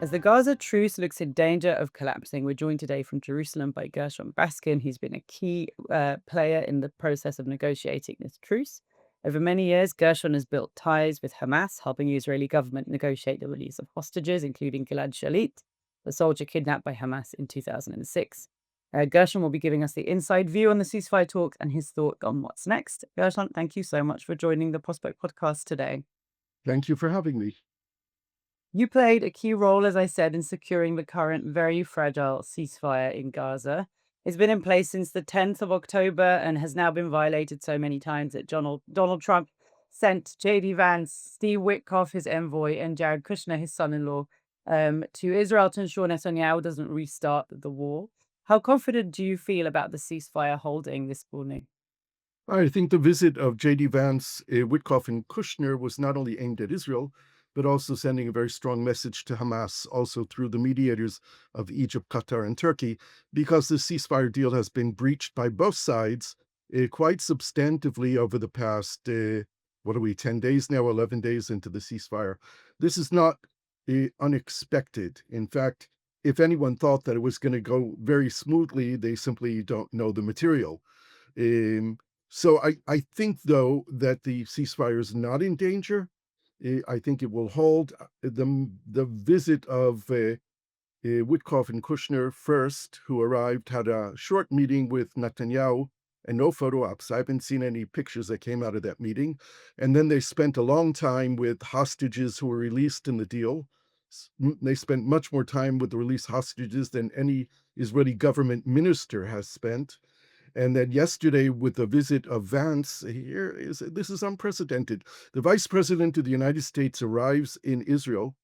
As the Gaza truce looks in danger of collapsing, we're joined today from Jerusalem by Gershon Baskin. He's been a key player in the process of negotiating this truce. Over many years, Gershon has built ties with Hamas, helping the Israeli government negotiate the release of hostages, including Gilad Shalit, the soldier kidnapped by Hamas in 2006. Gershon will be giving us the inside view on the ceasefire talks and his thought on what's next. Gershon, thank you so much for joining the Prospect podcast today. Thank you for having me. You played a key role, as I said, in securing the current very fragile ceasefire in Gaza. It's been in place since the 10th of October and has now been violated so many times that Donald Trump sent JD Vance, Steve Witkoff, his envoy, and Jared Kushner, his son in law, to Israel to ensure Netanyahu doesn't restart the war. How confident do you feel about the ceasefire holding this morning? I think the visit of J.D. Vance, Witkoff, and Kushner was not only aimed at Israel, but also sending a very strong message to Hamas, also through the mediators of Egypt, Qatar, and Turkey, because the ceasefire deal has been breached by both sides quite substantively over the past, 10 days now, 11 days into the ceasefire. This is not unexpected. In fact, if anyone thought that it was going to go very smoothly, they simply don't know the material. Um, so I think, though, that the ceasefire is not in danger. I think it will hold. The visit of Witkoff and Kushner first, who arrived, had a short meeting with Netanyahu and no photo ops. I haven't seen any pictures that came out of that meeting. And then they spent a long time with hostages who were released in the deal. They spent much more time with the released hostages than any Israeli government minister has spent. And then yesterday, with the visit of Vance, this is unprecedented. The vice president of the United States arrives in Israel,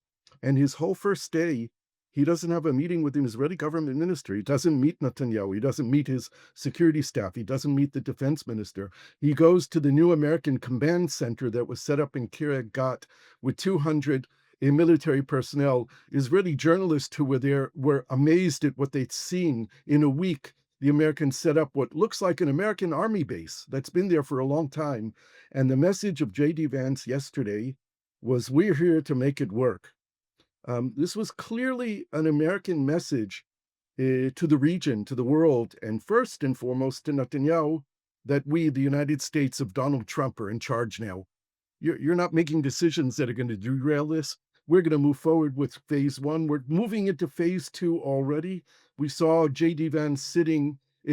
and his whole first day, he doesn't have a meeting with an Israeli government minister. He doesn't meet Netanyahu. He doesn't meet his security staff. He doesn't meet the defense minister. He goes to the new American command center that was set up in Kiryat Gat with 200 military personnel. Israeli journalists who were there were amazed at what they'd seen in a week. The Americans set up what looks like an American army base that's been there for a long time. And the message of J.D. Vance yesterday was, "We're here to make it work." This was clearly an American message to the region, to the world, and first and foremost to Netanyahu, that we, the United States of Donald Trump, are in charge now. You're not making decisions that are going to derail this. We're going to move forward with phase one. We're moving into phase two already. We saw J.D. Vance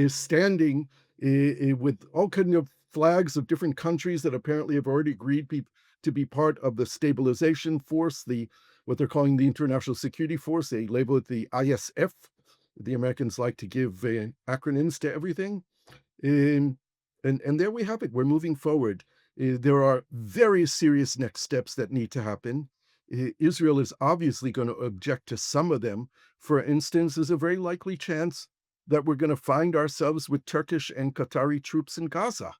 standing with all kinds of flags of different countries that apparently have already agreed to be part of the stabilization force, what they're calling the International Security Force. They label it the ISF. The Americans like to give acronyms to everything. Um, and there we have it. We're moving forward. There are very serious next steps that need to happen. Israel is obviously going to object to some of them. For instance, there's a very likely chance that we're going to find ourselves with Turkish and Qatari troops in Gaza.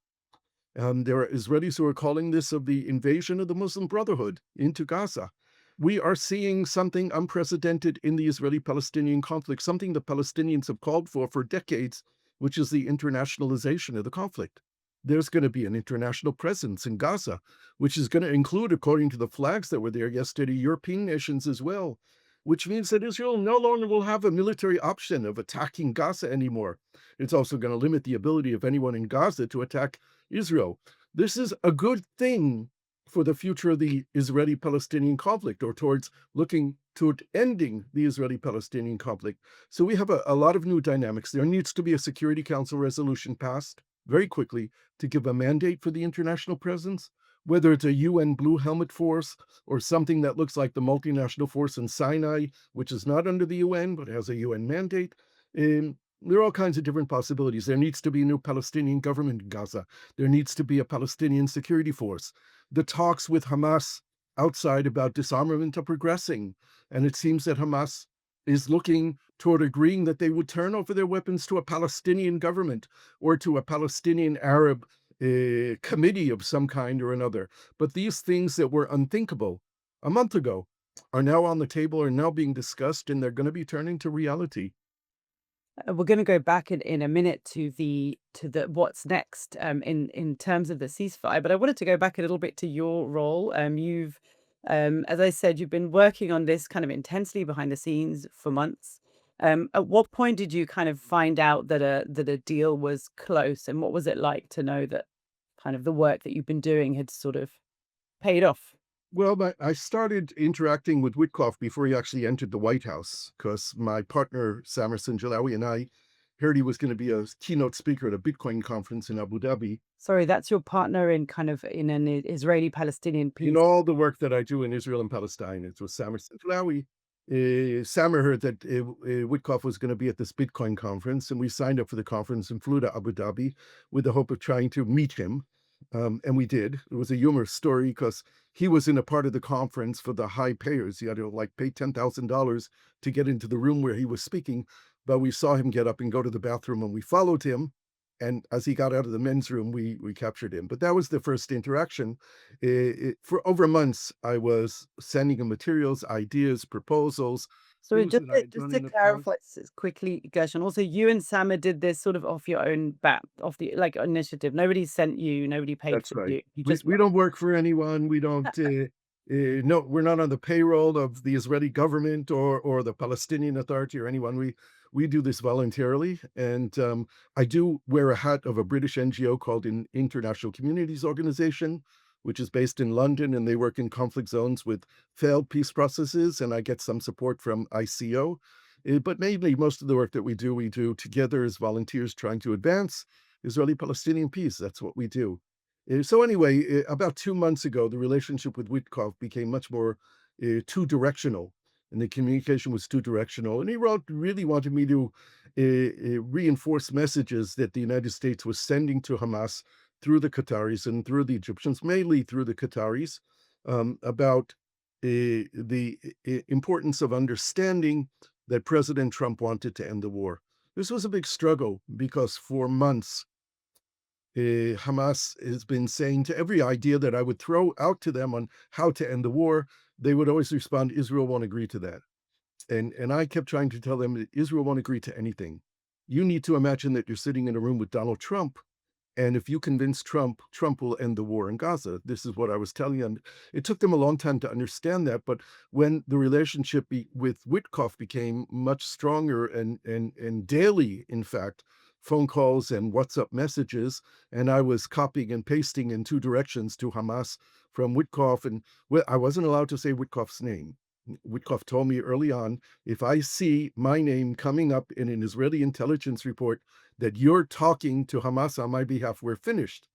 There are Israelis who are calling this of the invasion of the Muslim Brotherhood into Gaza. We are seeing something unprecedented in the Israeli-Palestinian conflict, something the Palestinians have called for decades, which is the internationalization of the conflict. There's going to be an international presence in Gaza, which is going to include, according to the flags that were there yesterday, European nations as well, which means that Israel no longer will have a military option of attacking Gaza anymore. It's also going to limit the ability of anyone in Gaza to attack Israel. This is a good thing for the future of the Israeli-Palestinian conflict, or towards looking toward ending the Israeli-Palestinian conflict. So we have a lot of new dynamics. There needs to be a Security Council resolution passed very quickly to give a mandate for the international presence, whether it's a UN Blue Helmet Force or something that looks like the multinational force in Sinai, which is not under the UN but has a UN mandate. There are all kinds of different possibilities. There needs to be a new Palestinian government in Gaza. There needs to be a Palestinian security force. The talks with Hamas outside about disarmament are progressing, and it seems that Hamas is looking toward agreeing that they would turn over their weapons to a Palestinian government or to a Palestinian Arab committee of some kind or another. But these things that were unthinkable a month ago are now on the table, are now being discussed, and they're going to be turning to reality. We're going to go back in a minute to the what's next in terms of the ceasefire, but I wanted to go back a little bit to your role. You've As I said, you've been working on this kind of intensely behind the scenes for months. At what point did you kind of find out that a deal was close, and what was it like to know that kind of the work that you've been doing had sort of paid off? Well, I started interacting with Witkoff before he actually entered the White House because my partner, Samerson Jalawi, and I heard he was going to be a keynote speaker at a Bitcoin conference in Abu Dhabi. Sorry, that's your partner in kind of in an Israeli-Palestinian In peace. all the work that I do in Israel and Palestine, it was Samerson Jalawi. Samer heard that Witkoff was going to be at this Bitcoin conference, and we signed up for the conference and flew to Abu Dhabi with the hope of trying to meet him. And we did. It was a humorous story because he was in a part of the conference for the high payers. He had to like pay $10,000 to get into the room where he was speaking. But we saw him get up and go to the bathroom, and we followed him. And as he got out of the men's room, we captured him. But that was the first interaction. For over months, I was sending him materials, ideas, proposals, So things that I had just done to in the past. clarify quickly, Gershon, also you and Sama did this sort of off your own bat, off the like initiative. Nobody sent you, nobody paid That's for right. you. You We just we don't work for anyone. We don't. No, we're not on the payroll of the Israeli government or the Palestinian Authority or anyone. We do this voluntarily, and I do wear a hat of a British NGO called International Communities Organization, which is based in London, and they work in conflict zones with failed peace processes. And I get some support from ICO, but mainly most of the work that we do together as volunteers trying to advance Israeli-Palestinian peace. That's what we do. So anyway, about 2 months ago, the relationship with Witkoff became much more two-directional, and the communication was two-directional. And he really wanted me to reinforce messages that the United States was sending to Hamas through the Qataris and through the Egyptians, mainly through the Qataris, about the importance of understanding that President Trump wanted to end the war. This was a big struggle because for months, Hamas has been saying to every idea that I would throw out to them on how to end the war, they would always respond, Israel won't agree to that. And I kept trying to tell them that Israel won't agree to anything. You need to imagine that you're sitting in a room with Donald Trump, and if you convince Trump, Trump will end the war in Gaza. This is what I was telling you. And it took them a long time to understand that. But when the relationship with Witkoff became much stronger and daily, in fact, phone calls and WhatsApp messages, and I was copying and pasting in two directions to Hamas from Witkoff. And well, I wasn't allowed to say Witkoff's name. Witkoff told me early on, if I see my name coming up in an Israeli intelligence report, that you're talking to Hamas on my behalf, we're finished.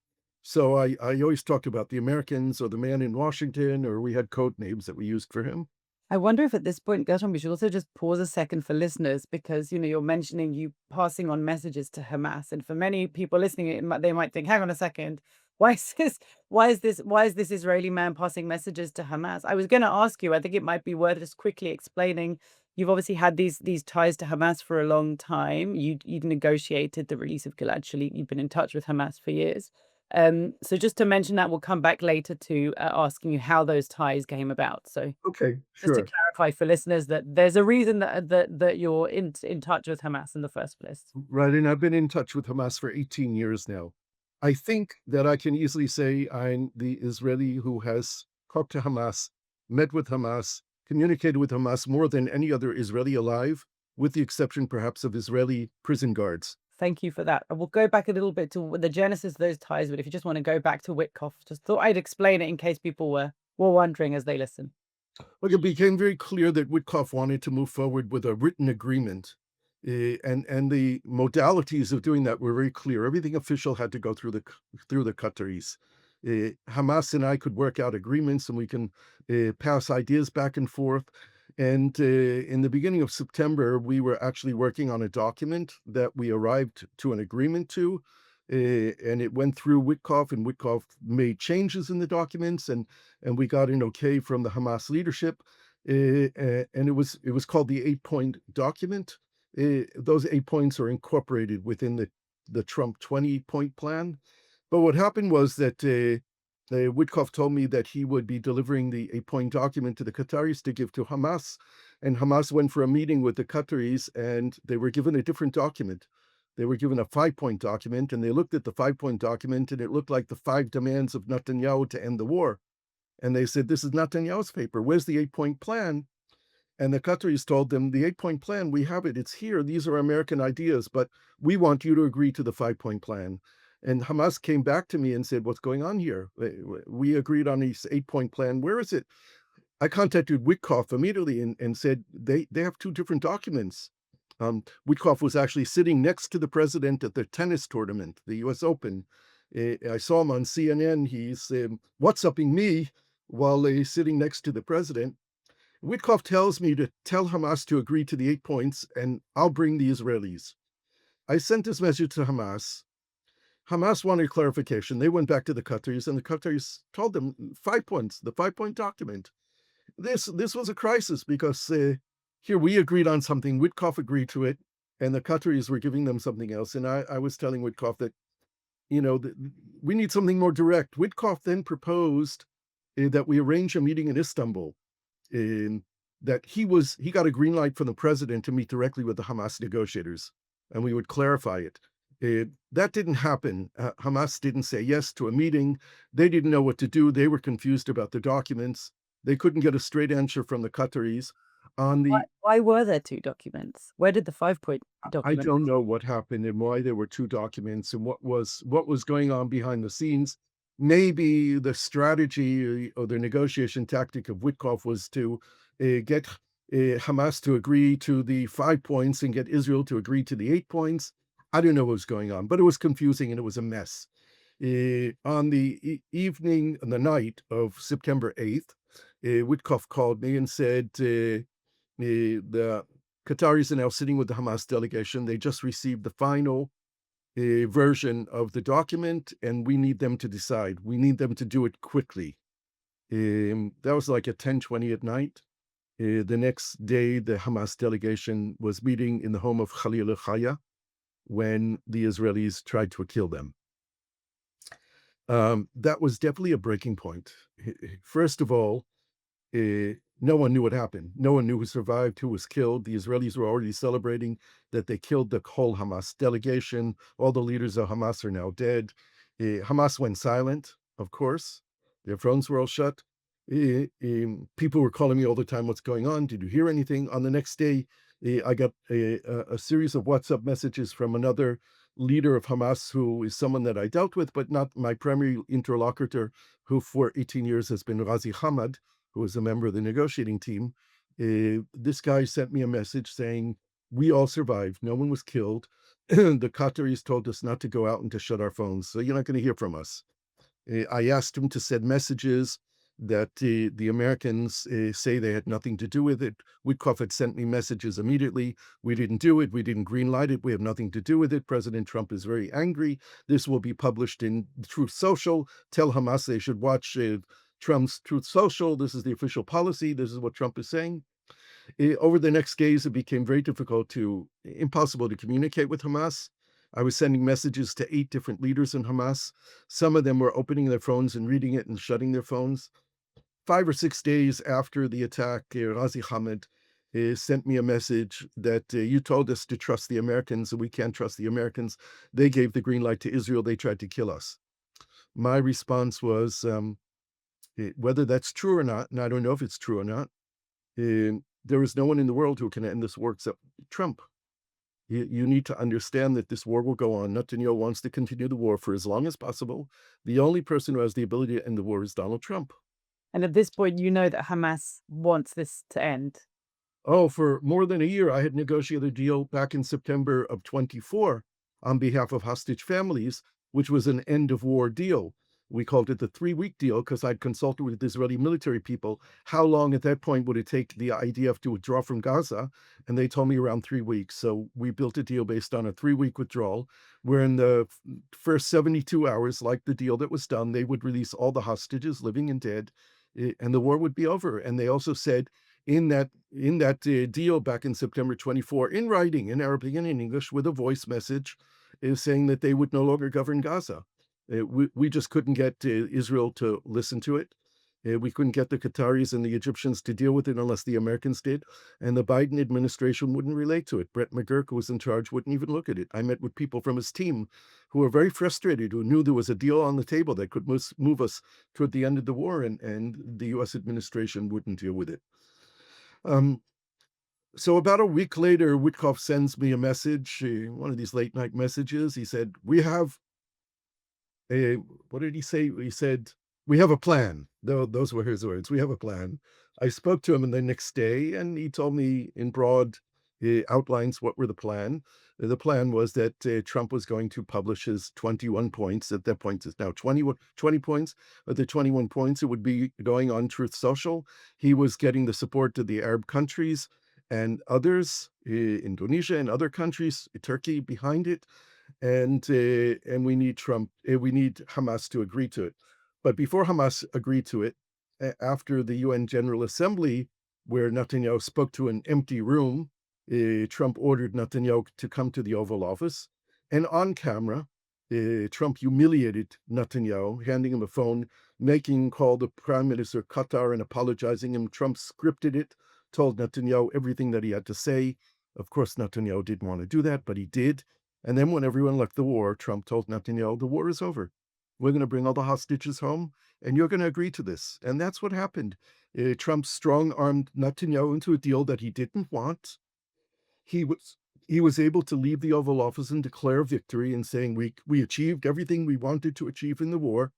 So I always talked about the Americans or the man in Washington, or we had code names that we used for him. I wonder if at this point, Gershon, we should also just pause a second for listeners because you're mentioning you passing on messages to Hamas, and for many people listening, they might think, "Hang on a second, why is this? Why is this Israeli man passing messages to Hamas?" I was going to ask you. I think it might be worth just quickly explaining. You've obviously had these ties to Hamas for a long time. You'd negotiated the release of Gilad Shalit. You've been in touch with Hamas for years. So just to mention that, we'll come back later to asking you how those ties came about. So Okay, just to sure. clarify for listeners that there's a reason that you're in touch with Hamas in the first place. Right. And I've been in touch with Hamas for 18 years now. I think that I can easily say I'm the Israeli who has talked to Hamas, met with Hamas, communicated with Hamas more than any other Israeli alive, with the exception perhaps of Israeli prison guards. Thank you for that. And we'll go back a little bit to the genesis of those ties, but if you just want to go back to Witkoff, just thought I'd explain it in case people were wondering as they listen. Look, it became very clear that Witkoff wanted to move forward with a written agreement. And the modalities of doing that were very clear. Everything official had to go through the Qataris. Hamas and I could work out agreements, and we can pass ideas back and forth. And in the beginning of September, we were actually working on a document that we arrived to an agreement to. And it went through Witkoff, and Witkoff made changes in the documents, and we got an okay from the Hamas leadership. And it was called the 8-point document. Those 8 points are incorporated within the Trump 20-point plan. But what happened was that Witkoff told me that he would be delivering the 8-point document to the Qataris to give to Hamas. And Hamas went for a meeting with the Qataris, and they were given a different document. They were given a 5-point document, and they looked at the 5-point document, and it looked like the 5 demands of Netanyahu to end the war. And they said, this is Netanyahu's paper. Where's the 8-point plan? And the Qataris told them, the 8-point plan, we have it. It's here. These are American ideas, but we want you to agree to the 5-point plan. And Hamas came back to me and said, what's going on here? We agreed on this 8-point plan. Where is it? I contacted Witkoff immediately and said, they have two different documents. Witkoff was actually sitting next to the president at the tennis tournament, the US Open. I saw him on CNN. He's WhatsApping me while he's sitting next to the president. Witkoff tells me to tell Hamas to agree to the 8 points, and I'll bring the Israelis. I sent this message to Hamas. Hamas wanted clarification. They went back to the Qataris, and the Qataris told them 5 points, the 5-point document. This was a crisis because here we agreed on something. Witkoff agreed to it, and the Qataris were giving them something else. And I was telling Witkoff that we need something more direct. Witkoff then proposed that we arrange a meeting in Istanbul. That he got a green light from the president to meet directly with the Hamas negotiators, and we would clarify it. That didn't happen. Hamas didn't say yes to a meeting. They didn't know what to do. They were confused about the documents. They couldn't get a straight answer from the Qataris. On Why the why were there 2 documents? Where did the 5-point I document don't know what happened and why there were two documents and what was going on behind the scenes. Maybe the strategy or the negotiation tactic of Witkoff was to get Hamas to agree to the 5 points and get Israel to agree to the 8 points. I don't know what was going on, but it was confusing and it was a mess. On the evening, the night of September 8th, Witkoff called me and said, the Qataris are now sitting with the Hamas delegation. They just received the final version of the document, and we need them to decide. We need them to do it quickly. That was like at 10:20 at night. The next day, the Hamas delegation was meeting in the home of Khalil Chaya when the Israelis tried to kill them. That was definitely a breaking point. First of all, no one knew what happened. No one knew who survived, who was killed. The Israelis were already celebrating that they killed the whole Hamas delegation. All the leaders of Hamas are now dead. Hamas went silent, of course. Their phones were all shut. People were calling me all the time, what's going on? Did you hear anything? On the next day, I got a series of WhatsApp messages from another leader of Hamas who is someone that I dealt with, but not my primary interlocutor, who for 18 years has been Ghazi Hamad, who was a member of the negotiating team. This guy sent me a message saying, we all survived. No one was killed. The Qataris told us not to go out and to shut our phones, so you're not going to hear from us. I asked him to send messages that the Americans say they had nothing to do with it. Witkoff had sent me messages immediately. We didn't do it. We didn't greenlight it. We have nothing to do with it. President Trump is very angry. This will be published in Truth Social. Tell Hamas they should watch Trump's Truth Social. This is the official policy. This is what Trump is saying. Over the next days, it became very impossible to communicate with Hamas. I was sending messages to 8 different leaders in Hamas. Some of them were opening their phones and reading it and shutting their phones. 5 or 6 days after the attack, Ghazi Hamad sent me a message that you told us to trust the Americans, and we can't trust the Americans. They gave the green light to Israel. They tried to kill us. My response was, whether that's true or not, and I don't know if it's true or not, there is no one in the world who can end this war except Trump. You need to understand that this war will go on. Netanyahu wants to continue the war for as long as possible. The only person who has the ability to end the war is Donald Trump. And at this point, you know that Hamas wants this to end. Oh, for more than a year, I had negotiated a deal back in September of 24 on behalf of hostage families, which was an end of war deal. We called it the 3-week deal because I'd consulted with Israeli military people. How long at that point would it take the IDF to withdraw from Gaza? And they told me around 3 weeks. So we built a deal based on a 3-week withdrawal, where in the first 72 hours, like the deal that was done, they would release all the hostages, living and dead, and the war would be over. And they also said in that deal back in September 24, in writing, in Arabic and in English, with a voice message, is saying that they would no longer govern Gaza. We just couldn't get Israel to listen to it. We couldn't get the Qataris and the Egyptians to deal with it unless the Americans did, and the Biden administration wouldn't relate to it. Brett McGurk, who was in charge, wouldn't even look at it. I met with people from his team who were very frustrated, who knew there was a deal on the table that could move us toward the end of the war, and the U.S. administration wouldn't deal with it. Um, so about a week later, Witkoff sends me a message, one of these late night messages. He said, "We have a," what did he say? He said, "We have a plan." Though those were his words. "We have a plan." I spoke to him the next day, and he told me in broad outlines what were the plan. The plan was that Trump was going to publish his 21 points. At that point, it's now 20 points. Of the 21 points, it would be going on Truth Social. He was getting the support of the Arab countries and others, Indonesia and other countries, Turkey behind it, and we need Trump. We need Hamas to agree to it. But before Hamas agreed to it, after the UN General Assembly, where Netanyahu spoke to an empty room, Trump ordered Netanyahu to come to the Oval Office, and on camera, Trump humiliated Netanyahu, handing him a phone, making him call the Prime Minister of Qatar and apologizing him. Trump scripted it, told Netanyahu everything that he had to say. Of course, Netanyahu didn't want to do that, but he did. And then when everyone left the war, Trump told Netanyahu, "The war is over. We're going to bring all the hostages home, and you're going to agree to this." And that's what happened. Trump strong-armed Netanyahu into a deal that he didn't want. He was he was able to leave the Oval Office and declare victory and saying, we achieved everything we wanted to achieve in the war.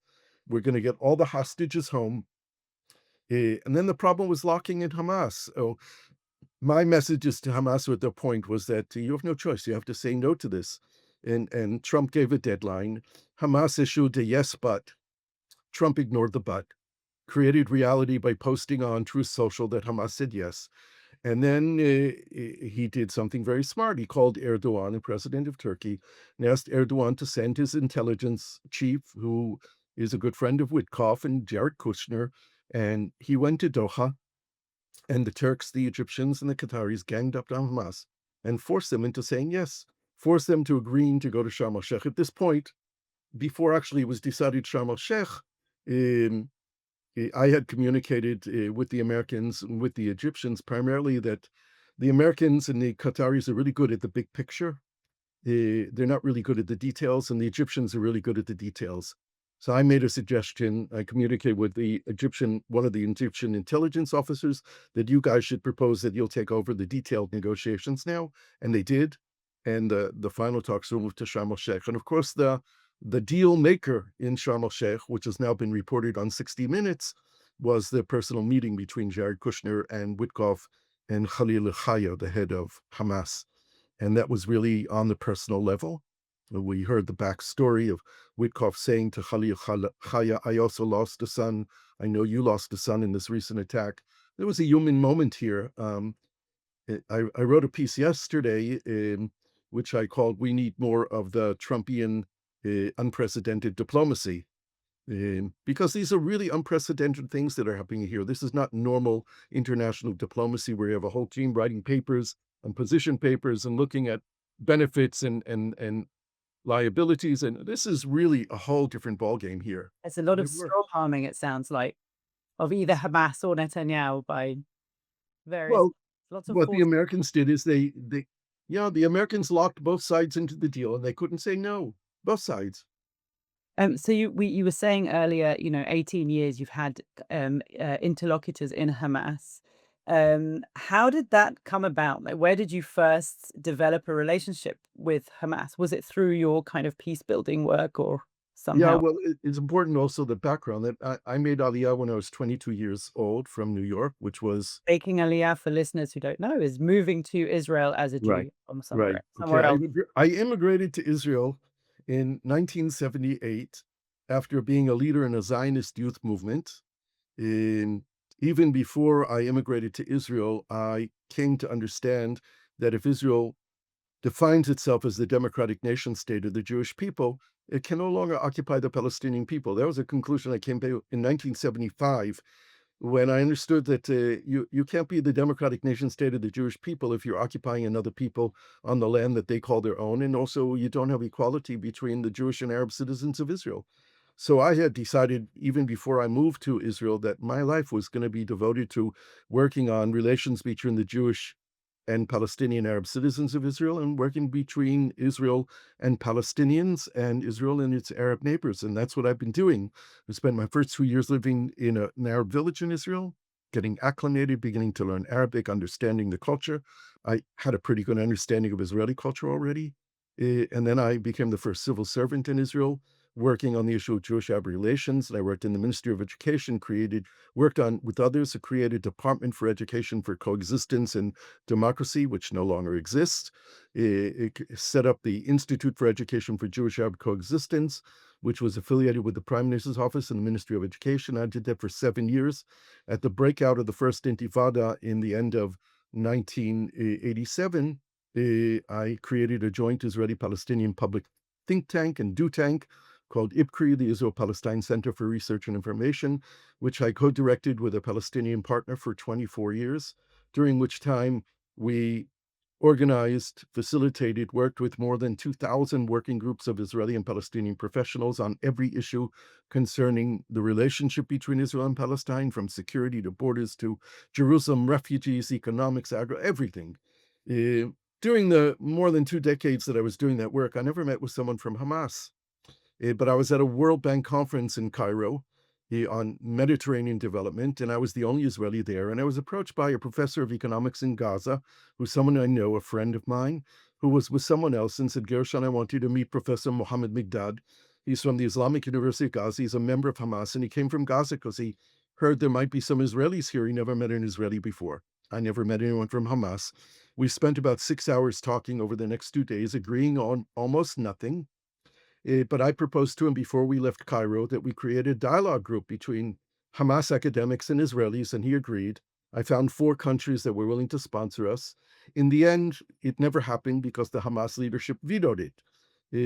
We're going to get all the hostages home. And then the problem was locking in Hamas. So my messages to Hamas at the point was that you have no choice. You have to say no to this. And Trump gave a deadline. Hamas issued a yes, but. Trump ignored the but, created reality by posting on Truth Social that Hamas said yes. And then he did something very smart. He called Erdogan, the president of Turkey, and asked Erdogan to send his intelligence chief, who is a good friend of Witkoff and Jared Kushner. And he went to Doha, and the Turks, the Egyptians, and the Qataris ganged up on Hamas and forced them into saying yes, forced them to agreeing to go to Sharm el Sheikh. At this point, before actually it was decided Sharm el Sheikh, um, I had communicated with the Americans and with the Egyptians primarily that the Americans and the Qataris are really good at the big picture. They're not really good at the details, and the Egyptians are really good at the details. So I made a suggestion. I communicated with one of the Egyptian intelligence officers, that you guys should propose that you'll take over the detailed negotiations now, and they did. And the final talks will move to Sharm el Sheikh. And of course, the deal maker in Sharm el Sheikh, which has now been reported on 60 Minutes, was the personal meeting between Jared Kushner and Witkoff and Khalil Chaya, the head of Hamas. And that was really on the personal level. We heard the backstory of Witkoff saying to Khalil Chaya, "I also lost a son. I know you lost a son in this recent attack." There was a human moment here. I wrote a piece yesterday in which I called "We Need More of the Trumpian Unprecedented Diplomacy." Because these are really unprecedented things that are happening here. This is not normal international diplomacy where you have a whole team writing papers and position papers and looking at benefits and liabilities. And this is really a whole different ballgame here. There's a lot And of it worked. strong arming, it sounds like, of either Hamas or Netanyahu by various Well, lots of what the forces. Americans did is the Americans locked both sides into the deal and they couldn't say no. Both sides. So you were saying earlier, 18 years you've had interlocutors in Hamas. How did that come about? Like, where did you first develop a relationship with Hamas? Was it through your kind of peace building work or Yeah, somehow? well, it's important also the background that I made Aliyah when I was 22 years old from New York, which was Making Aliyah, for listeners who don't know, is moving to Israel as a right, Jew from right. Okay, somewhere else. I immigrated to Israel in 1978 after being a leader in a Zionist youth movement. In Even before I immigrated to Israel, I came to understand that if Israel defines itself as the democratic nation state of the Jewish people, it can no longer occupy the Palestinian people. That was a conclusion I came to in 1975 when I understood that you can't be the democratic nation state of the Jewish people if you're occupying another people on the land that they call their own, and also you don't have equality between the Jewish and Arab citizens of Israel. So I had decided even before I moved to Israel that my life was going to be devoted to working on relations between the Jewish and Palestinian Arab citizens of Israel and working between Israel and Palestinians and Israel and its Arab neighbors. And that's what I've been doing. I spent my first 2 years living in an Arab village in Israel, getting acclimated, beginning to learn Arabic, understanding the culture. I had a pretty good understanding of Israeli culture already. And then I became the first civil servant in Israel, working on the issue of Jewish-Arab relations. And I worked in the Ministry of Education, worked on with others, a created Department for Education for Coexistence and Democracy, which no longer exists. It set up the Institute for Education for Jewish-Arab Coexistence, which was affiliated with the Prime Minister's Office and the Ministry of Education. I did that for 7 years. At the breakout of the first Intifada in the end of 1987, I created a joint Israeli-Palestinian public think tank and do tank called IPCRI, the Israel-Palestine Center for Research and Information, which I co-directed with a Palestinian partner for 24 years, during which time we organized, facilitated, worked with more than 2,000 working groups of Israeli and Palestinian professionals on every issue concerning the relationship between Israel and Palestine, from security to borders to Jerusalem, refugees, economics, everything. During the more than 2 decades that I was doing that work, I never met with someone from Hamas. But I was at a World Bank conference in Cairo on Mediterranean development, and I was the only Israeli there. And I was approached by a professor of economics in Gaza, who's someone I know, a friend of mine, who was with someone else and said, Gershon, I want you to meet Professor Mohammed Migdad. He's from the Islamic University of Gaza. He's a member of Hamas, and he came from Gaza because he heard there might be some Israelis here. He never met an Israeli before. I never met anyone from Hamas. We spent about 6 hours talking over the next 2 days, agreeing on almost nothing. But I proposed to him before we left Cairo that we create a dialogue group between Hamas academics and Israelis, and he agreed. I found 4 countries that were willing to sponsor us. In the end, it never happened because the Hamas leadership vetoed it.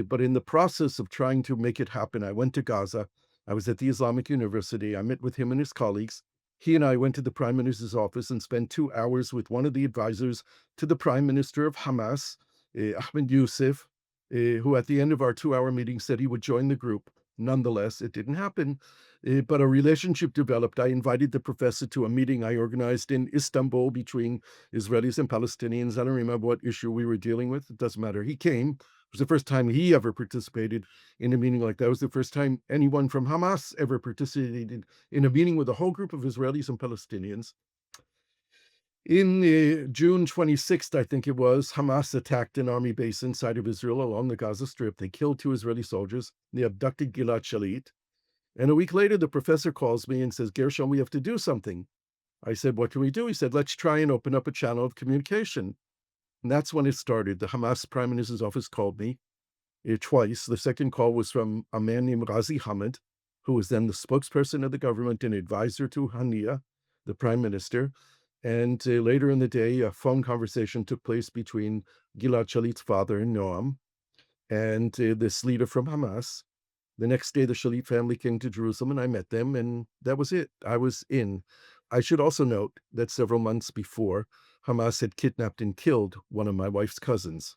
But in the process of trying to make it happen, I went to Gaza. I was at the Islamic University. I met with him and his colleagues. He and I went to the Prime Minister's office and spent 2 hours with one of the advisors to the Prime Minister of Hamas, Ahmed Youssef, who at the end of our 2 hour meeting said he would join the group. Nonetheless, it didn't happen, but a relationship developed. I invited the professor to a meeting I organized in Istanbul between Israelis and Palestinians. I don't remember what issue we were dealing with. It doesn't matter. He came. It was the first time he ever participated in a meeting like that. It was the first time anyone from Hamas ever participated in a meeting with a whole group of Israelis and Palestinians. In June 26th, I think it was, Hamas attacked an army base inside of Israel along the Gaza Strip. They killed 2 Israeli soldiers. They abducted Gilad Shalit. And a week later, the professor calls me and says, Gershon, we have to do something. I said, what can we do? He said, let's try and open up a channel of communication. And that's when it started. The Hamas Prime Minister's office called me twice. The second call was from a man named Ghazi Hamid, who was then the spokesperson of the government and advisor to Hania, the prime minister. And later in the day, a phone conversation took place between Gilad Shalit's father, Noam, and this leader from Hamas. The next day, the Shalit family came to Jerusalem, and I met them, and that was it. I was in. I should also note that several months before, Hamas had kidnapped and killed one of my wife's cousins.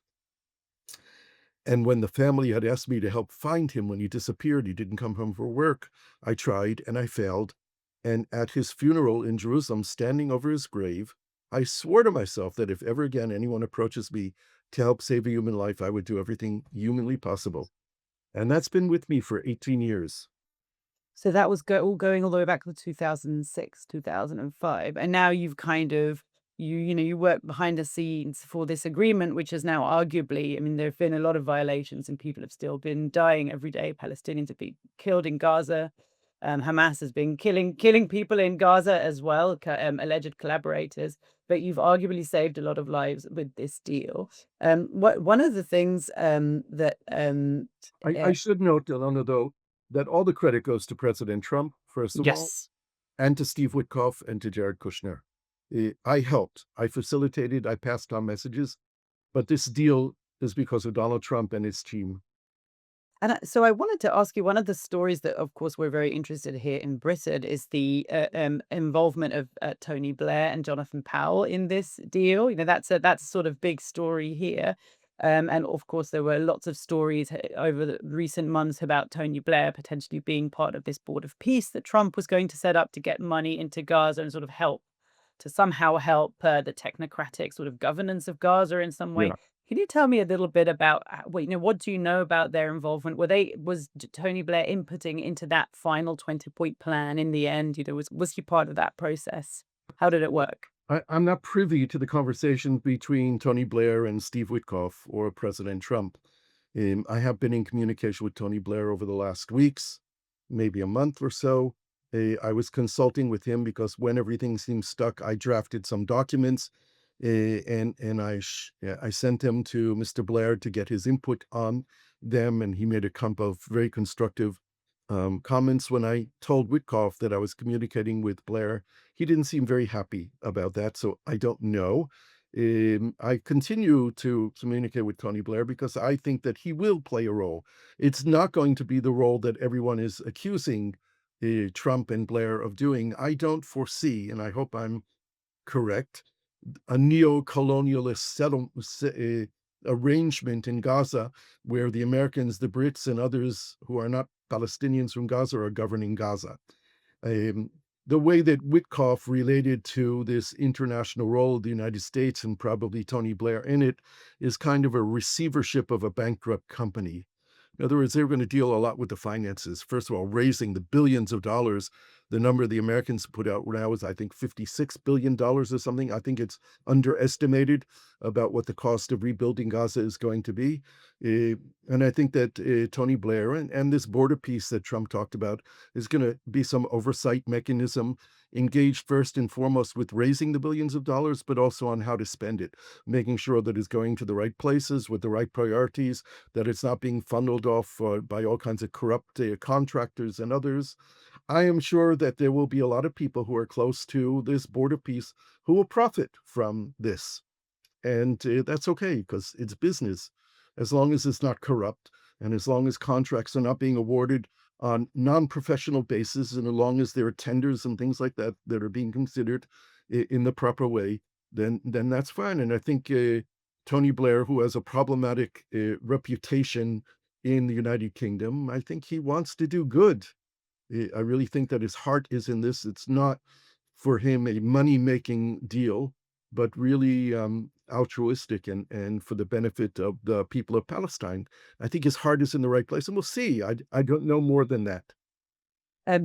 And when the family had asked me to help find him when he disappeared, he didn't come home for work. I tried and I failed. And at his funeral in Jerusalem, standing over his grave, I swore to myself that if ever again anyone approaches me to help save a human life, I would do everything humanly possible. And that's been with me for 18 years. So that was all going all the way back to 2006, 2005. And now you've kind of, you work behind the scenes for this agreement, which is now arguably, I mean, there have been a lot of violations and people have still been dying every day. Palestinians have been killed in Gaza. Hamas has been killing people in Gaza as well, alleged collaborators. But you've arguably saved a lot of lives with this deal. One of the things that I should note, Delano, though, that all the credit goes to President Trump, first of all, yes. and to Steve Witkoff and to Jared Kushner. I helped, I facilitated, I passed on messages, but this deal is because of Donald Trump and his team. And so I wanted to ask you, one of the stories that, of course, we're very interested here in Britain is the involvement of Tony Blair and Jonathan Powell in this deal. That's a sort of big story here. And of course, there were lots of stories over the recent months about Tony Blair potentially being part of this board of peace that Trump was going to set up to get money into Gaza and sort of help to somehow help the technocratic sort of governance of Gaza in some way. Yeah. Can you tell me a little bit about what do you know about their involvement? Tony Blair inputting into that final 20-point plan in the end? Was he part of that process? How did it work? I'm not privy to the conversation between Tony Blair and Steve Witkoff or President Trump. I have been in communication with Tony Blair over the last weeks, maybe a month or so. I was consulting with him because when everything seemed stuck, I drafted some documents, and yeah, I sent them to Mr. Blair to get his input on them, and he made a couple of very constructive comments. When I told Witkoff that I was communicating with Blair, he didn't seem very happy about that, so I don't know. I continue to communicate with Tony Blair because I think that he will play a role. It's not going to be the role that everyone is accusing Trump and Blair of doing. I don't foresee, and I hope I'm correct, a neo-colonialist arrangement in Gaza where the Americans, the Brits, and others who are not Palestinians from Gaza are governing Gaza. Um, the way that Witkoff related to this international role of the United States and probably Tony Blair in it is kind of a receivership of a bankrupt company. In other words, they were going to deal a lot with the finances. First of all, raising the billions of dollars. The number the Americans put out now is, I think, $56 billion or something. I think it's underestimated about what the cost of rebuilding Gaza is going to be. Uh, and I think that Tony Blair and this border peace that Trump talked about is going to be some oversight mechanism engaged first and foremost with raising the billions of dollars, but also on how to spend it, making sure that it's going to the right places with the right priorities, that it's not being funneled off by all kinds of corrupt contractors and others. I am sure that there will be a lot of people who are close to this border peace who will profit from this. And that's okay because it's business. As long as it's not corrupt and as long as contracts are not being awarded on non-professional basis and as long as there are tenders and things like that that are being considered in the proper way, then that's fine. And I think Tony Blair, who has a problematic reputation in the United Kingdom, I think he wants to do good. I really think that his heart is in this. It's not for him a money-making deal, but really altruistic and for the benefit of the people of Palestine. I think his heart is in the right place, and we'll see. I don't know more than that.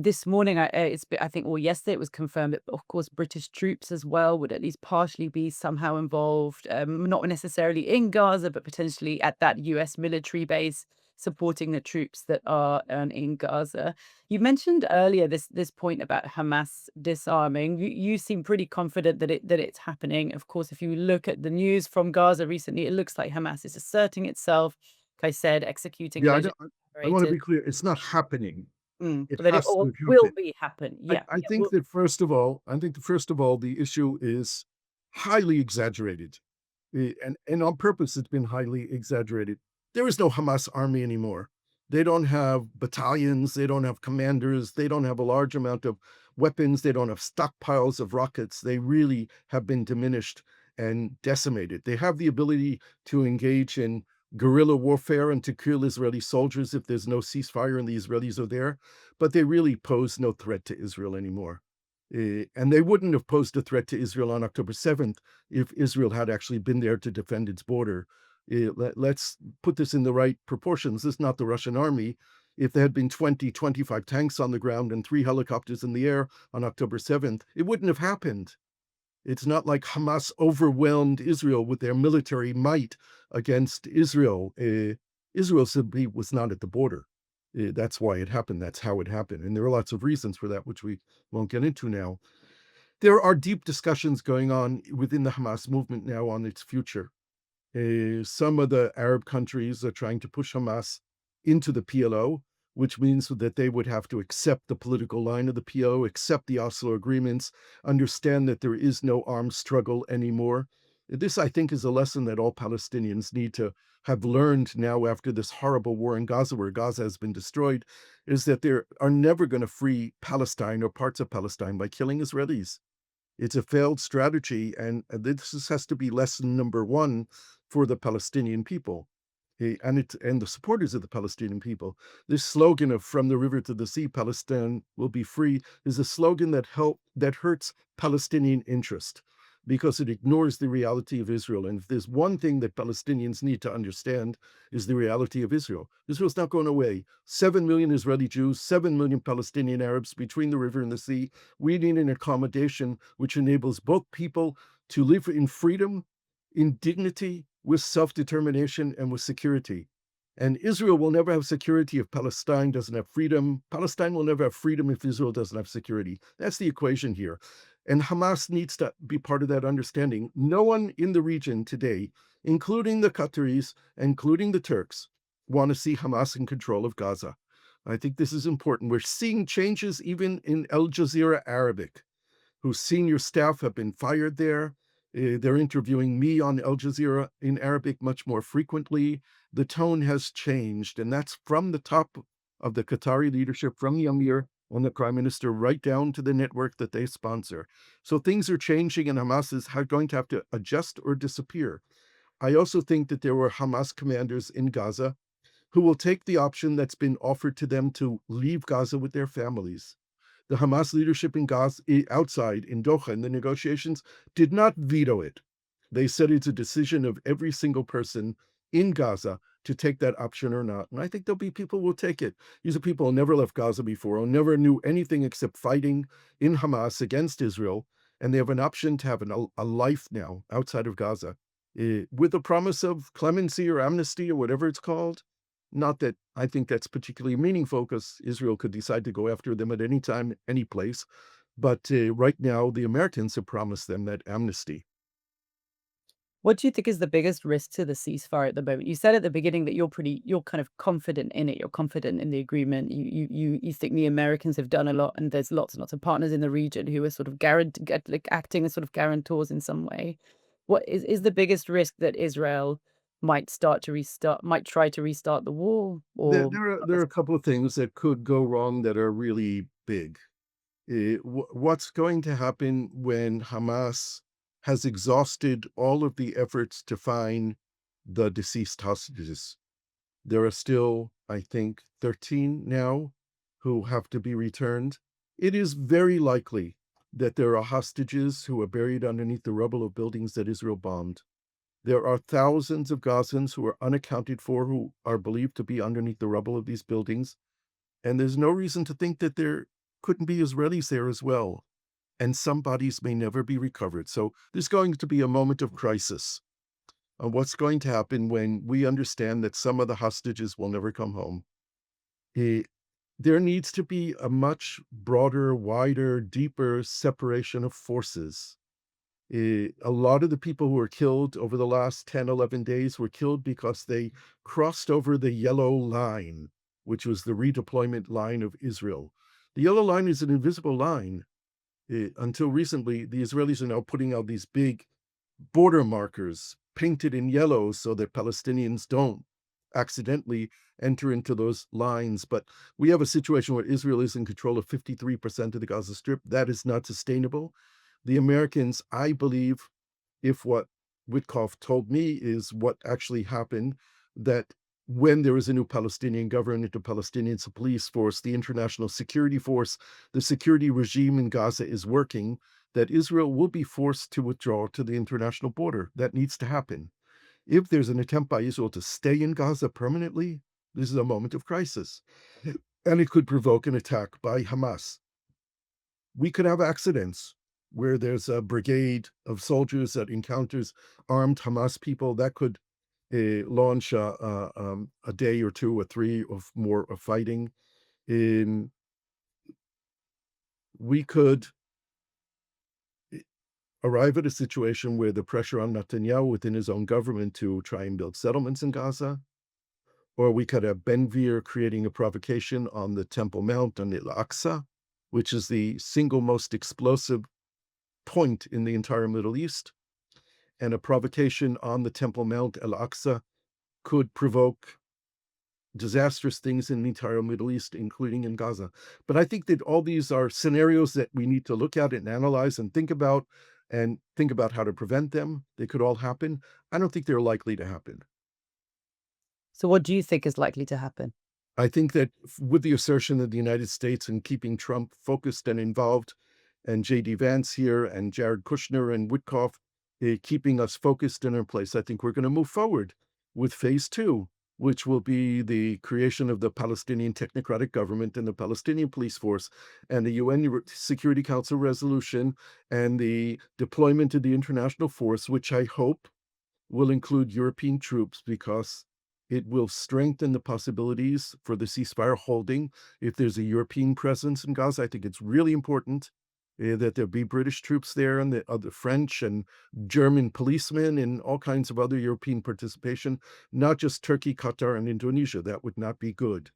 This morning, I think, or yesterday, it was confirmed that, of course, British troops as well would at least partially be somehow involved, not necessarily in Gaza, but potentially at that US military base supporting the troops that are in Gaza. You mentioned earlier this point about Hamas disarming. You seem pretty confident that it's happening. Of course, if you look at the news from Gaza recently, it looks like Hamas is asserting itself. Like I said, executing Yeah, alleged I want to operators. be clear. It's not happening. It But that it has all to will happen. be happen. I, Yeah, I yeah, think that first of all, the issue is highly exaggerated. And on purpose, it's been highly exaggerated. There is no Hamas army anymore. They don't have battalions. They don't have commanders. They don't have a large amount of weapons. They don't have stockpiles of rockets. They really have been diminished and decimated. They have the ability to engage in guerrilla warfare and to kill Israeli soldiers if there's no ceasefire and the Israelis are there, but they really pose no threat to Israel anymore. And they wouldn't have posed a threat to Israel on October 7th if Israel had actually been there to defend its border. Let's put this in the right proportions. This is not the Russian army. If there had been 20, 25 tanks on the ground and 3 helicopters in the air on October 7th, it wouldn't have happened. It's not like Hamas overwhelmed Israel with their military might against Israel. Israel simply was not at the border. That's why it happened. That's how it happened. And there are lots of reasons for that, which we won't get into now. There are deep discussions going on within the Hamas movement now on its future. Some of the Arab countries are trying to push Hamas into the PLO, which means that they would have to accept the political line of the PLO, accept the Oslo agreements, understand that there is no armed struggle anymore. This, I think, is a lesson that all Palestinians need to have learned now after this horrible war in Gaza, where Gaza has been destroyed, is that they are never going to free Palestine or parts of Palestine by killing Israelis. It's a failed strategy, and has to be lesson number one for the Palestinian people. And the supporters of the Palestinian people. This slogan of "From the river to the sea, Palestine will be free" is a slogan that hurts Palestinian interest because it ignores the reality of Israel. And if there's one thing that Palestinians need to understand is the reality of Israel. Israel's not going away. 7 million Israeli Jews, 7 million Palestinian Arabs between the river and the sea. We need an accommodation which enables both people to live in freedom, in dignity, with self-determination, and with security. And Israel will never have security if Palestine doesn't have freedom. Palestine will never have freedom if Israel doesn't have security. That's the equation here. And Hamas needs to be part of that understanding. No one in the region today, including the Qataris, including the Turks, want to see Hamas in control of Gaza. I think this is important. We're seeing changes even in Al Jazeera Arabic, whose senior staff have been fired there. They're interviewing me on Al Jazeera in Arabic much more frequently. The tone has changed, and that's from the top of the Qatari leadership, from the Emir and the prime minister, right down to the network that they sponsor. So things are changing, and Hamas is going to have to adjust or disappear. I also think that there were Hamas commanders in Gaza who will take the option that's been offered to them to leave Gaza with their families. The Hamas leadership in Gaza, outside in Doha in the negotiations, did not veto it. They said it's a decision of every single person in Gaza to take that option or not. And I think there'll be people who will take it. These are people who never left Gaza before, who never knew anything except fighting in Hamas against Israel. And they have an option to have a life now outside of Gaza, with the promise of clemency or amnesty or whatever it's called. Not that I think that's particularly meaningful, because Israel could decide to go after them at any time, any place. But right now, the Americans have promised them that amnesty. What do you think is the biggest risk to the ceasefire at the moment? You said at the beginning that you're kind of confident in it. You're confident in the agreement. You think the Americans have done a lot, and there's lots and lots of partners in the region who are sort of like acting as sort of guarantors in some way. What is the biggest risk that Israel might try to restart the war, There, or there, are, not there are a couple of things that could go wrong that are really big. What's going to happen when Hamas has exhausted all of the efforts to find the deceased hostages? There are still, I think, 13 now who have to be returned. It is very likely that there are hostages who are buried underneath the rubble of buildings that Israel bombed. There are thousands of Gazans who are unaccounted for, who are believed to be underneath the rubble of these buildings. And there's no reason to think that there couldn't be Israelis there as well. And some bodies may never be recovered. So there's going to be a moment of crisis on what's going to happen when we understand that some of the hostages will never come home. Eh, there needs to be a much broader, wider, deeper separation of forces. A lot of the people who were killed over the last 10, 11 days were killed because they crossed over the yellow line, which was the redeployment line of Israel. The yellow line is an invisible line. Until recently, the Israelis are now putting out these big border markers painted in yellow so that Palestinians don't accidentally enter into those lines. But we have a situation where Israel is in control of 53% of the Gaza Strip. That is not sustainable. The Americans, I believe, if what Witkoff told me is what actually happened, that when there is a new Palestinian government, a Palestinian police force, the international security force, the security regime in Gaza is working, that Israel will be forced to withdraw to the international border. That needs to happen. If there's an attempt by Israel to stay in Gaza permanently, this is a moment of crisis. And it could provoke an attack by Hamas. We could have accidents where there's a brigade of soldiers that encounters armed Hamas people that could launch a day or two or three of more of fighting. In We could arrive at a situation where the pressure on Netanyahu within his own government to try and build settlements in Gaza, or we could have Ben-Gvir creating a provocation on the Temple Mount on Al-Aqsa, which is the single most explosive point in the entire Middle East. And a provocation on the Temple Mount, Al-Aqsa, could provoke disastrous things in the entire Middle East, including in Gaza. But I think that all these are scenarios that we need to look at and analyze and think about how to prevent them. They could all happen. I don't think they're likely to happen. So what do you think is likely to happen? I think that with the assertion of the United States and keeping Trump focused and involved, and J.D. Vance here and Jared Kushner and Witkoff keeping us focused in our place, I think we're going to move forward with phase two, which will be the creation of the Palestinian Technocratic Government and the Palestinian Police Force and the UN Security Council resolution and the deployment of the international force, which I hope will include European troops because it will strengthen the possibilities for the ceasefire holding. If there's a European presence in Gaza, I think it's really important that there be British troops there and the other French and German policemen and all kinds of other European participation, not just Turkey, Qatar, and Indonesia. That would not be good.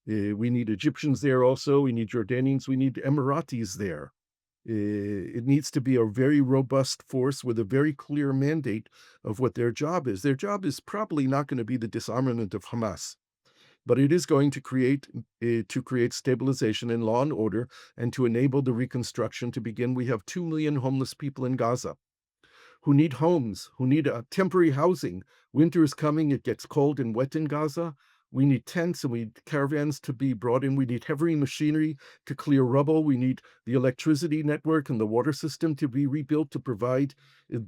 We need Egyptians there also. We need Jordanians. We need Emiratis there. It needs to be a very robust force with a very clear mandate of what their job is. Their job is probably not going to be the disarmament of Hamas, but it is going to create stabilization and law and order and to enable the reconstruction to begin. We have 2 million homeless people in Gaza who need homes, who need temporary housing. Winter is coming, it gets cold and wet in Gaza. We need tents and we need caravans to be brought in. We need heavy machinery to clear rubble. We need the electricity network and the water system to be rebuilt to provide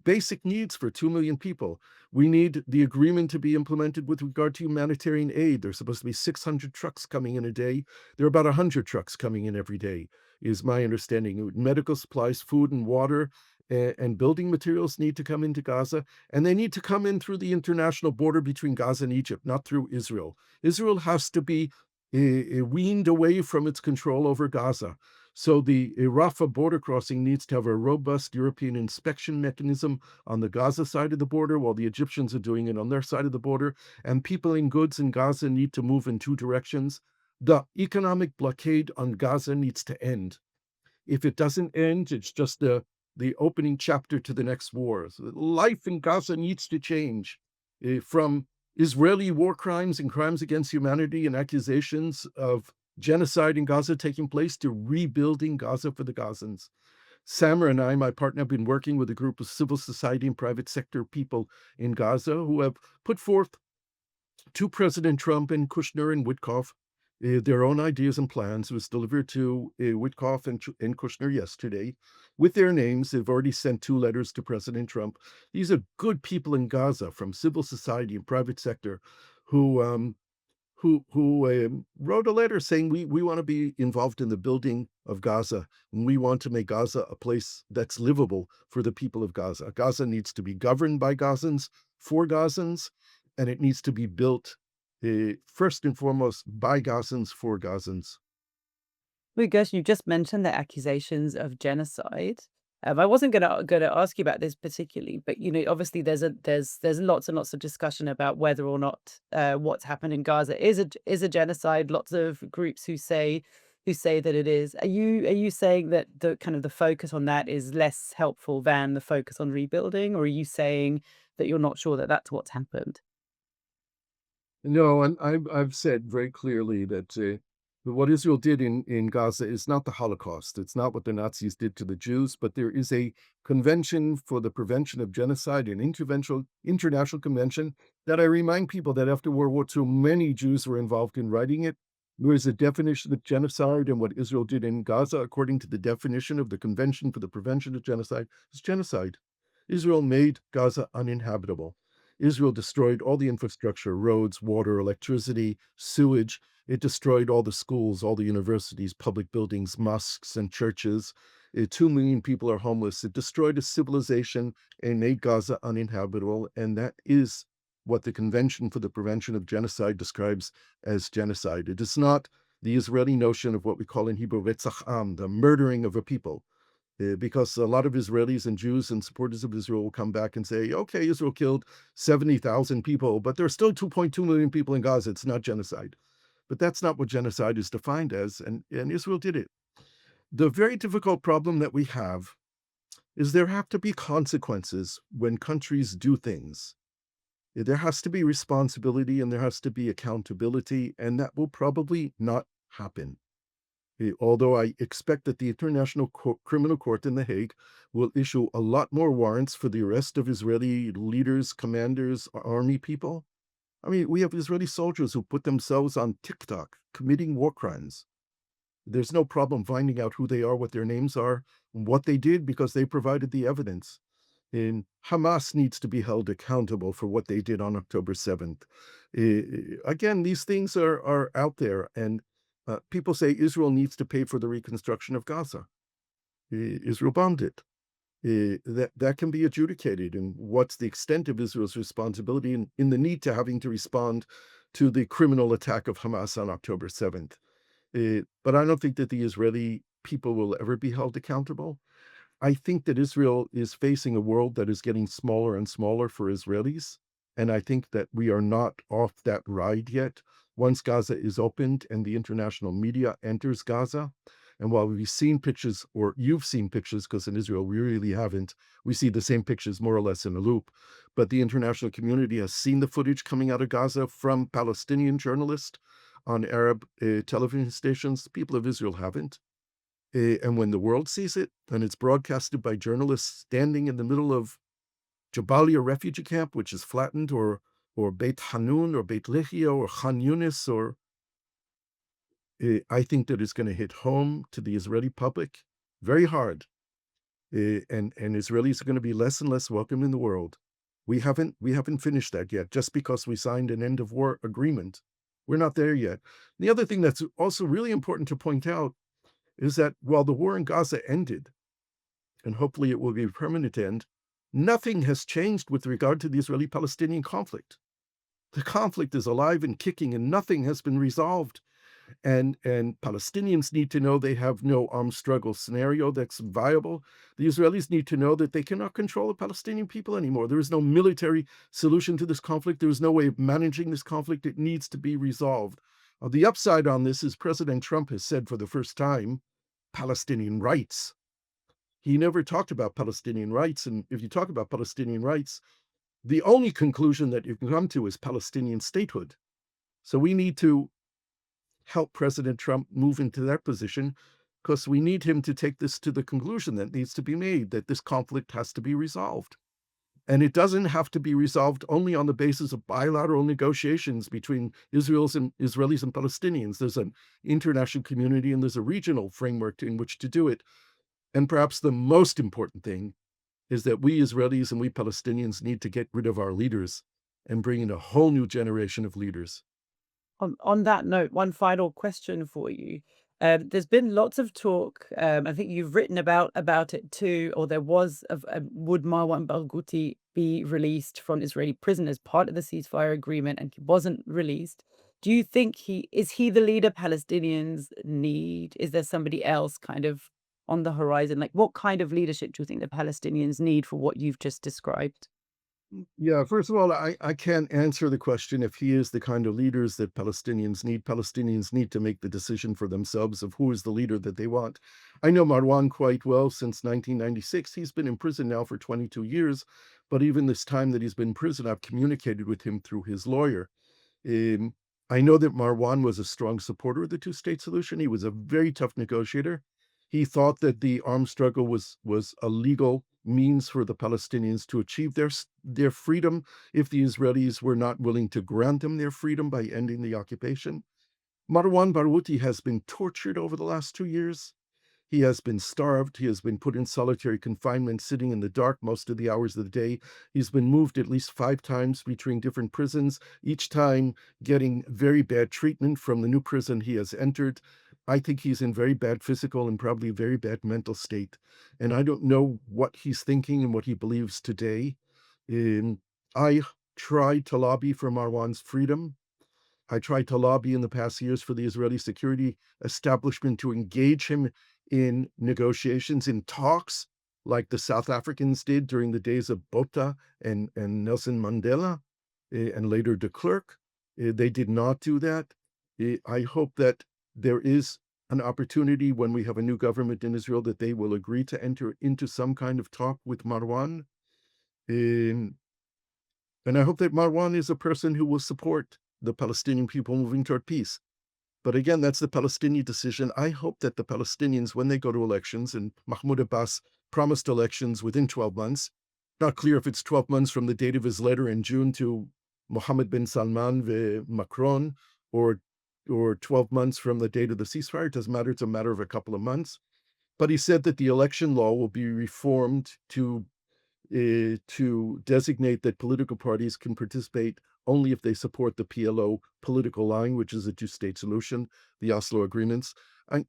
basic needs for 2 million people. We need the agreement to be implemented with regard to humanitarian aid. There's supposed to be 600 trucks coming in a day. There are about 100 trucks coming in every day, is my understanding. Medical supplies, food and water, and building materials need to come into Gaza, and they need to come in through the international border between Gaza and Egypt, not through Israel. Israel has to be weaned away from its control over Gaza. So the Rafah border crossing needs to have a robust European inspection mechanism on the Gaza side of the border, while the Egyptians are doing it on their side of the border. And people in goods in Gaza need to move in two directions. The economic blockade on Gaza needs to end. If it doesn't end, it's just the opening chapter to the next war. So life in Gaza needs to change from Israeli war crimes and crimes against humanity and accusations of genocide in Gaza taking place to rebuilding Gaza for the Gazans. Samer and I, my partner, have been working with a group of civil society and private sector people in Gaza who have put forth to President Trump and Kushner and Witkoff their own ideas and plans. It was delivered to Witkoff and Kushner yesterday with their names. They've already sent 2 letters to President Trump. These are good people in Gaza from civil society and private sector who wrote a letter saying we want to be involved in the building of Gaza, and we want to make Gaza a place that's livable for the people of Gaza. Gaza needs to be governed by Gazans for Gazans, and it needs to be built first and foremost by Gazans for Gazans. Well, Gershon, you just mentioned the accusations of genocide. I wasn't gonna ask you about this particularly, but obviously there's lots and lots of discussion about whether or not what's happened in Gaza is a genocide. Lots of groups who say that it is. Are you saying that the kind of the focus on that is less helpful than the focus on rebuilding, or are you saying that you're not sure that that's what's happened? No, and I've said very clearly that what Israel did in Gaza is not the Holocaust. It's not what the Nazis did to the Jews, but there is a convention for the prevention of genocide, an international convention that I remind people that after World War II, many Jews were involved in writing it. There is a definition of genocide, and what Israel did in Gaza, according to the definition of the Convention for the Prevention of Genocide, is genocide. Israel made Gaza uninhabitable. Israel destroyed all the infrastructure, roads, water, electricity, sewage. It destroyed all the schools, all the universities, public buildings, mosques, and churches. 2 million people are homeless. It destroyed a civilization and made Gaza uninhabitable. And that is what the Convention for the Prevention of Genocide describes as genocide. It is not the Israeli notion of what we call in Hebrew, Retzach Am, the murdering of a people. Because a lot of Israelis and Jews and supporters of Israel will come back and say, okay, Israel killed 70,000 people, but there are still 2.2 million people in Gaza. It's not genocide. But that's not what genocide is defined as, and Israel did it. The very difficult problem that we have is there have to be consequences when countries do things. There has to be responsibility and there has to be accountability, and that will probably not happen. Although I expect that the International Criminal Court in The Hague will issue a lot more warrants for the arrest of Israeli leaders, commanders, army people. I mean, we have Israeli soldiers who put themselves on TikTok committing war crimes. There's no problem finding out who they are, what their names are, what they did, because they provided the evidence. And Hamas needs to be held accountable for what they did on October 7th. Again, these things are out there, and people say Israel needs to pay for the reconstruction of Gaza. Israel bombed it. That can be adjudicated, and what's the extent of Israel's responsibility in the need to having to respond to the criminal attack of Hamas on October 7th. But I don't think that the Israeli people will ever be held accountable. I think that Israel is facing a world that is getting smaller and smaller for Israelis. And I think that we are not off that ride yet. Once Gaza is opened and the international media enters Gaza, and while we've seen pictures, or you've seen pictures, because in Israel we really haven't, we see the same pictures more or less in a loop. But the international community has seen the footage coming out of Gaza from Palestinian journalists on Arab television stations. The people of Israel haven't. And when the world sees it, and it's broadcasted by journalists standing in the middle of Jabalia refugee camp, which is flattened, or Beit Hanun, or Beit Lehia, or Khan Yunis, or I think that it's going to hit home to the Israeli public very hard, and Israelis are going to be less and less welcome in the world. We haven't finished that yet. Just because we signed an end of war agreement, we're not there yet. The other thing that's also really important to point out is that while the war in Gaza ended, and hopefully it will be a permanent end, nothing has changed with regard to the Israeli-Palestinian conflict. The conflict is alive and kicking, and nothing has been resolved. And Palestinians need to know they have no armed struggle scenario that's viable. The Israelis need to know that they cannot control the Palestinian people anymore. There is no military solution to this conflict. There is no way of managing this conflict. It needs to be resolved. The upside on this is President Trump has said for the first time, Palestinian rights. He never talked about Palestinian rights. And if you talk about Palestinian rights, the only conclusion that you can come to is Palestinian statehood. So we need to help President Trump move into that position, because we need him to take this to the conclusion that needs to be made, that this conflict has to be resolved. And it doesn't have to be resolved only on the basis of bilateral negotiations between Israelis and Palestinians. There's an international community and there's a regional framework in which to do it. And perhaps the most important thing is that we Israelis and we Palestinians need to get rid of our leaders and bring in a whole new generation of leaders. On that note, one final question for you. There's been lots of talk. I think you've written about it too, or there was of would Marwan Barghouti be released from Israeli prison as part of the ceasefire agreement, and he wasn't released. Do you think he the leader Palestinians need? Is there somebody else kind of on the horizon? Like, what kind of leadership do you think the Palestinians need for what you've just described? Yeah, first of all, I can't answer the question if he is the kind of leaders that Palestinians need. Palestinians need to make the decision for themselves of who is the leader that they want. I know Marwan quite well since 1996. He's been in prison now for 22 years, but even this time that he's been in prison, I've communicated with him through his lawyer. Um, I know that Marwan was a strong supporter of the two-state solution. He was a very tough negotiator. He thought that the armed struggle was a legal means for the Palestinians to achieve their freedom if the Israelis were not willing to grant them their freedom by ending the occupation. Marwan Barghouti has been tortured over the last 2 years. He has been starved. He has been put in solitary confinement, sitting in the dark most of the hours of the day. He's been moved at least 5 times between different prisons, each time getting very bad treatment from the new prison he has entered. I think he's in very bad physical and probably very bad mental state. And I don't know what he's thinking and what he believes today. I tried to lobby for Marwan's freedom. I tried to lobby in the past years for the Israeli security establishment to engage him in negotiations, in talks, like the South Africans did during the days of Botha and Nelson Mandela, and later de Klerk. They did not do that. I hope that there is an opportunity when we have a new government in Israel that they will agree to enter into some kind of talk with Marwan. Um, And I hope that Marwan is a person who will support the Palestinian people moving toward peace. But again, that's the Palestinian decision. I hope that the Palestinians, when they go to elections, and Mahmoud Abbas promised elections within 12 months, not clear if it's 12 months from the date of his letter in June to Mohammed bin Salman ve Macron, or 12 months from the date of the ceasefire. It doesn't matter. It's a matter of a couple of months. But he said that the election law will be reformed to designate that political parties can participate only if they support the PLO political line, which is a two-state solution, the Oslo agreements.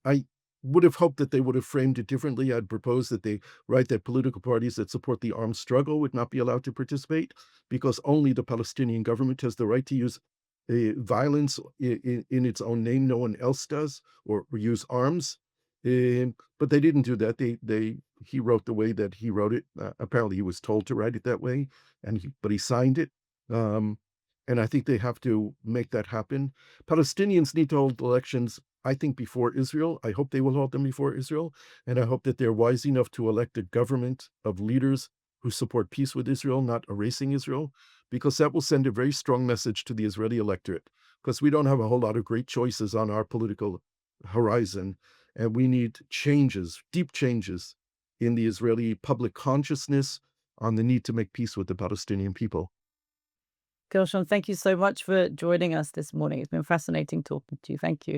I would have hoped that they would have framed it differently. I'd proposed that they write that political parties that support the armed struggle would not be allowed to participate, because only the Palestinian government has the right to use violence in its own name. No one else does, or use arms. But they didn't do that. He wrote the way that he wrote it. Apparently, he was told to write it that way, but he signed it. Um, and I think they have to make that happen. Palestinians need to hold elections, I think, before Israel. I hope they will hold them before Israel, and I hope that they're wise enough to elect a government of leaders who support peace with Israel, not erasing Israel, because that will send a very strong message to the Israeli electorate. Because we don't have a whole lot of great choices on our political horizon, and we need changes, deep changes in the Israeli public consciousness on the need to make peace with the Palestinian people. Gershon, thank you so much for joining us this morning. It's been fascinating talking to you. Thank you.